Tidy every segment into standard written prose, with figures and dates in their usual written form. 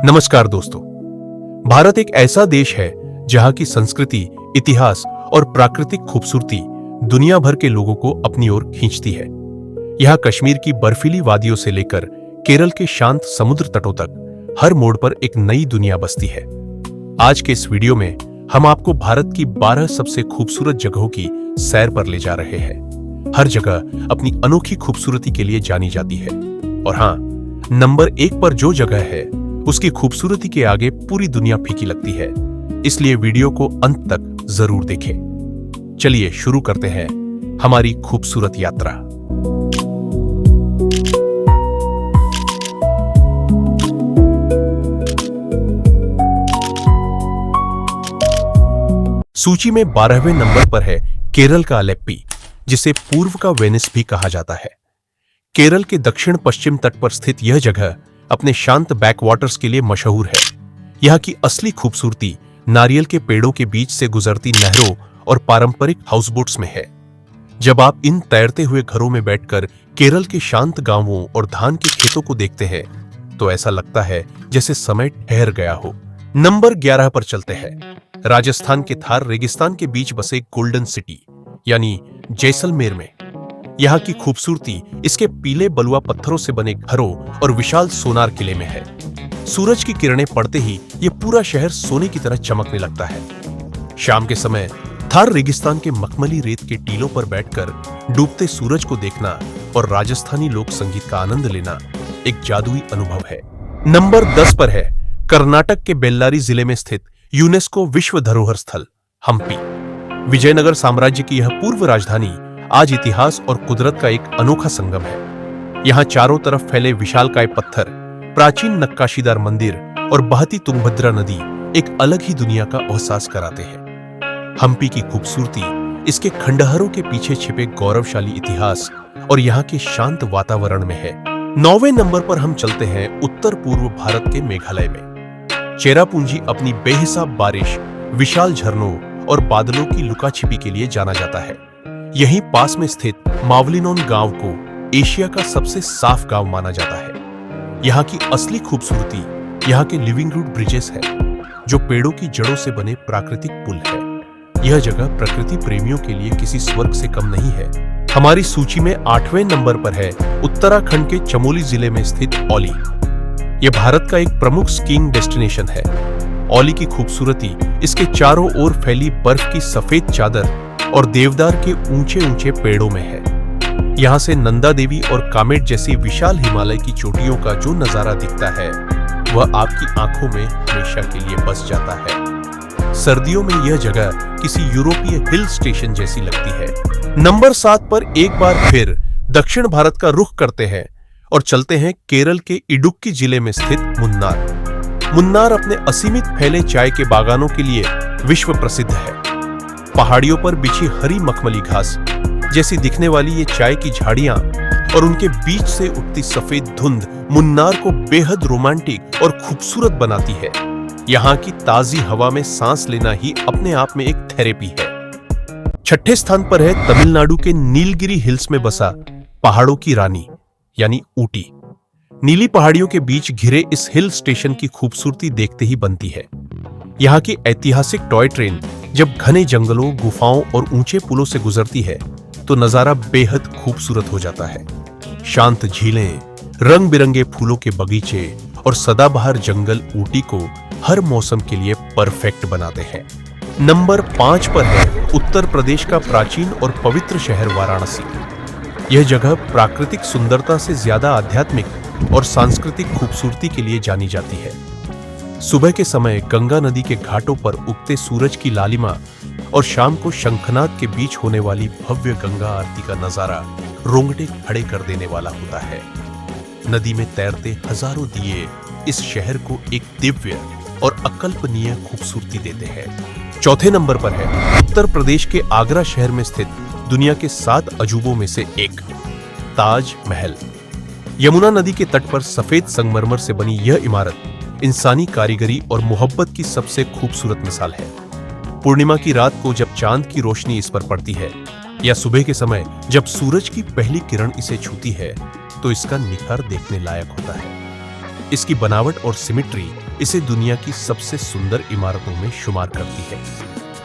नमस्कार दोस्तों। भारत एक ऐसा देश है जहां की संस्कृति, इतिहास और प्राकृतिक खूबसूरती दुनिया भर के लोगों को अपनी ओर खींचती है। यहां कश्मीर की बर्फीली वादियों से लेकर केरल के शांत समुद्र तटों तक हर मोड़ पर एक नई दुनिया बसती है। आज के इस jवीडियो में हम आपको भारत की 12 सबसे खूबसूरत जगहों की सैर पर ले जा रहे हैं। हर जगह अपनी अनोखी खूबसूरती के लिए जानी जाती है और हाँ, नंबर 1 पर जो जगह है उसकी खूबसूरती के आगे पूरी दुनिया फीकी लगती है। इसलिए वीडियो को अंत तक जरूर देखें। चलिए शुरू करते हैं हमारी खूबसूरत यात्रा। सूची में 12वें नंबर पर है केरल का अलेप्पी, जिसे पूर्व का वेनिस भी कहा जाता है। केरल के दक्षिण पश्चिम तट पर स्थित यह जगह अपने शांत बैकवाटर्स के लिए मशहूर है। यहाँ की असली खूबसूरती नारियल के पेड़ों के बीच से गुजरती नहरों और पारंपरिक हाउसबोट्स में है। जब आप इन तैरते हुए घरों में बैठकर केरल के शांत गांवों और धान के खेतों को देखते हैं तो ऐसा लगता है जैसे समय ठहर गया हो। नंबर 11 पर चलते हैं। राजस्थान के थार रेगिस्तान के बीच बसे गोल्डन सिटी यानी जैसलमेर में यहाँ की खूबसूरती इसके पीले बलुआ पत्थरों से बने घरों और विशाल सोनार किले में है। सूरज की किरणें पड़ते ही ये पूरा शहर सोने की तरह चमकने लगता है। शाम के समय थार रेगिस्तान के मखमली रेत के टीलों पर बैठकर डूबते सूरज को देखना और राजस्थानी लोक संगीत का आनंद लेना एक जादुई अनुभव है। नंबर 10 पर है कर्नाटक के बेल्लारी जिले में स्थित यूनेस्को विश्व धरोहर स्थल हम्पी। विजयनगर साम्राज्य की यह पूर्व राजधानी आज इतिहास और कुदरत का एक अनोखा संगम है। यहाँ चारों तरफ फैले विशालकाय पत्थर, प्राचीन नक्काशीदार मंदिर और बहती तुंगभद्रा नदी एक अलग ही दुनिया का एहसास कराते हैं। हम्पी की खूबसूरती इसके खंडहरों के पीछे छिपे गौरवशाली इतिहास और यहाँ के शांत वातावरण में है। 9वें नंबर पर हम चलते हैं उत्तर पूर्व भारत के मेघालय में। चेरापूंजी अपनी बेहिसाब बारिश, विशाल झरनों और बादलों की लुका-छिपी के लिए जाना जाता है। यहीं पास में स्थित मावलिनोन गांव को एशिया का सबसे साफ गांव माना जाता है। यहाँ की असली खूबसूरती यहाँ के लिविंग रूट ब्रिजेस है, जो पेड़ों की जड़ों से बने प्राकृतिक पुल है। यह जगह प्रकृति प्रेमियों के लिए किसी स्वर्ग से कम नहीं है। हमारी सूची में 8वें नंबर पर है उत्तराखंड के चमोली जिले में स्थित औली। यह भारत का एक प्रमुख स्कीइंग डेस्टिनेशन है। औली की खूबसूरती इसके चारों ओर फैली बर्फ की सफेद चादर और देवदार के ऊंचे ऊंचे पेड़ों में है। यहाँ से नंदा देवी और कामेट जैसी विशाल हिमालय की चोटियों का जो नजारा दिखता है वह आपकी आंखों में हमेशा के लिए बस जाता है। सर्दियों में यह जगह किसी यूरोपीय हिल स्टेशन जैसी लगती है। नंबर 7 पर एक बार फिर दक्षिण भारत का रुख करते हैं और चलते हैं केरल के इडुक्की जिले में स्थित मुन्नार। मुन्नार अपने असीमित फैले चाय के बागानों के लिए विश्व प्रसिद्ध है। पहाड़ियों पर बिछी हरी मखमली घास जैसी दिखने वाली ये चाय की झाड़ियां और उनके बीच से उठती सफेद धुंध मुन्नार को बेहद रोमांटिक और खूबसूरत बनाती है। यहाँ की ताजी हवा में सांस लेना ही अपने आप में एक थेरेपी है। 6ठे स्थान पर है तमिलनाडु के नीलगिरी हिल्स में बसा पहाड़ों की रानी यानी ऊटी। नीली पहाड़ियों के बीच घिरे इस हिल स्टेशन की खूबसूरती देखते ही बनती है। यहाँ की ऐतिहासिक टॉय ट्रेन जब घने जंगलों, गुफाओं और ऊंचे पुलों से गुजरती है तो नजारा बेहद खूबसूरत हो जाता है। शांत झीलें, रंग बिरंगे फूलों के बगीचे और सदाबहार जंगल ऊटी को हर मौसम के लिए परफेक्ट बनाते हैं। नंबर 5 पर है उत्तर प्रदेश का प्राचीन और पवित्र शहर वाराणसी। यह जगह प्राकृतिक सुंदरता से ज्यादा आध्यात्मिक और सांस्कृतिक खूबसूरती के लिए जानी जाती है। सुबह के समय गंगा नदी के घाटों पर उगते सूरज की लालिमा और शाम को शंखनाद के बीच होने वाली भव्य गंगा आरती का नजारा रोंगटे खड़े कर देने वाला होता है। नदी में तैरते हजारों दिए इस शहर को एक दिव्य और अकल्पनीय खूबसूरती देते हैं। 4थे नंबर पर है उत्तर प्रदेश के आगरा शहर में स्थित दुनिया के 7 अजूबों में से एक ताज महल। यमुना नदी के तट पर सफेद संगमरमर से बनी यह इमारत इंसानी कारीगरी और मोहब्बत की सबसे खूबसूरत मिसाल है। पूर्णिमा की रात को जब चांद की रोशनी इस पर पड़ती है या सुबह के समय जब सूरज की पहली किरण इसे छूती है तो इसका निखार देखने लायक होता है। इसकी बनावट और सिमेट्री इसे दुनिया की सबसे सुंदर इमारतों में शुमार करती है।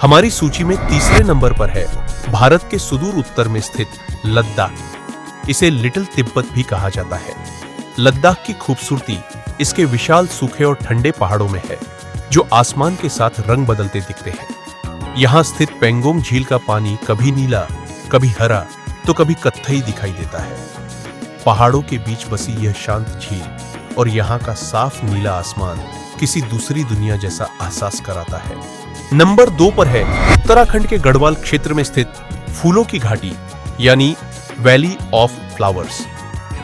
हमारी सूची में तीसरे नंबर पर है भारत के सुदूर उत्तर में स्थित लद्दाख। इसे लिटिल तिब्बत भी कहा जाता है। लद्दाख की खूबसूरती इसके विशाल सूखे और ठंडे पहाड़ों में है, जो आसमान के साथ रंग बदलते दिखते हैं। यहाँ स्थित पेंगोंग झील का पानी कभी नीला, कभी हरा, तो कभी कत्थई दिखाई देता है। पहाड़ों के बीच बसी यह शांत झील और यहाँ का साफ नीला आसमान किसी दूसरी दुनिया जैसा एहसास कराता है। नंबर 2 पर है उत्तराखंड के गढ़वाल क्षेत्र में स्थित फूलों की घाटी यानी वैली ऑफ फ्लावर्स।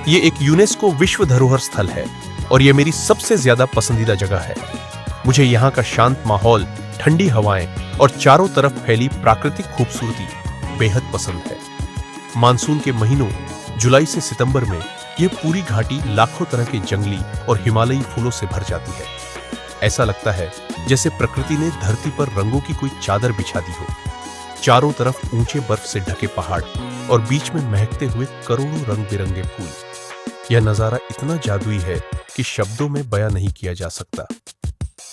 ये एक यूनेस्को विश्व धरोहर स्थल है और यह मेरी सबसे ज्यादा पसंदीदा जगह है। मुझे यहाँ का शांत माहौल, ठंडी हवाएं और चारों तरफ फैली प्राकृतिक खूबसूरती बेहद पसंद है। मानसून के महीनों जुलाई से सितंबर में यह पूरी घाटी लाखों तरह के जंगली और हिमालयी फूलों से भर जाती है। ऐसा लगता है जैसे प्रकृति ने धरती पर रंगों की कोई चादर बिछा दी हो। चारों तरफ ऊंचे बर्फ से ढके पहाड़ और बीच में महकते हुए करोड़ों रंग बिरंगे फूल। यह नजारा इतना जादुई है कि शब्दों में बयां नहीं किया जा सकता।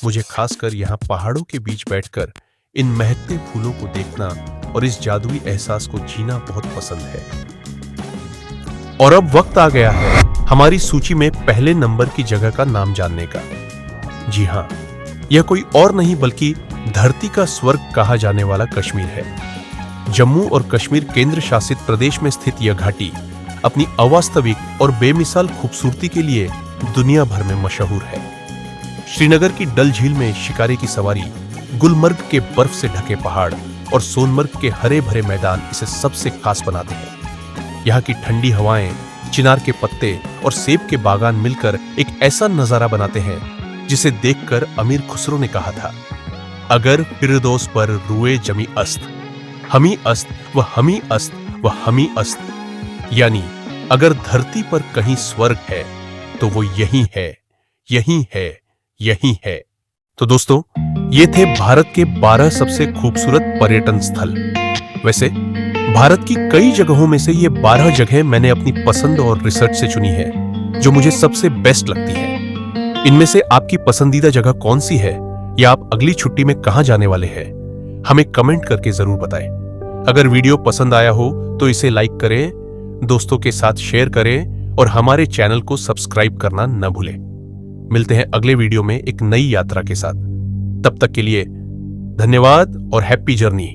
मुझे खासकर यहाँ पहाड़ों के बीच बैठकर इन महकते फूलों को देखना और इस जादुई एहसास को जीना बहुत पसंद है। और अब वक्त आ गया है हमारी सूची में पहले नंबर की जगह का नाम जानने का। जी हाँ, यह कोई और नहीं बल्कि धरती का स्वर्ग कहा जाने वाला कश्मीर है। जम्मू और कश्मीर केंद्र शासित प्रदेश में स्थित यह घाटी अपनी अवास्तविक और बेमिसाल खूबसूरती के लिए दुनिया भर में मशहूर है। श्रीनगर की डल झील में शिकारे की सवारी, गुलमर्ग के बर्फ से ढके पहाड़ और सोनमर्ग के हरे भरे मैदान इसे सबसे खास बनाते हैं। यहाँ की ठंडी हवाएं, चिनार के पत्ते और सेब के बागान मिलकर एक ऐसा नजारा बनाते हैं जिसे देखकर अमीर खुसरो ने कहा था, अगर फिरदौस पर रुए जमी अस्त, हमी अस्त व हमी अस्त व हमी अस्त। यानी अगर धरती पर कहीं स्वर्ग है तो वो यही है, यही है, यही है। तो दोस्तों, ये थे भारत के 12 सबसे खूबसूरत पर्यटन स्थल। वैसे भारत की कई जगहों में से ये 12 जगह मैंने अपनी पसंद और रिसर्च से चुनी है, जो मुझे सबसे बेस्ट लगती है। इनमें से आपकी पसंदीदा जगह कौन सी है या आप अगली छुट्टी में कहां जाने वाले हैं, हमें कमेंट करके जरूर बताएं। अगर वीडियो पसंद आया हो तो इसे लाइक करें, दोस्तों के साथ शेयर करें और हमारे चैनल को सब्सक्राइब करना न भूलें। मिलते हैं अगले वीडियो में एक नई यात्रा के साथ। तब तक के लिए धन्यवाद और हैप्पी जर्नी।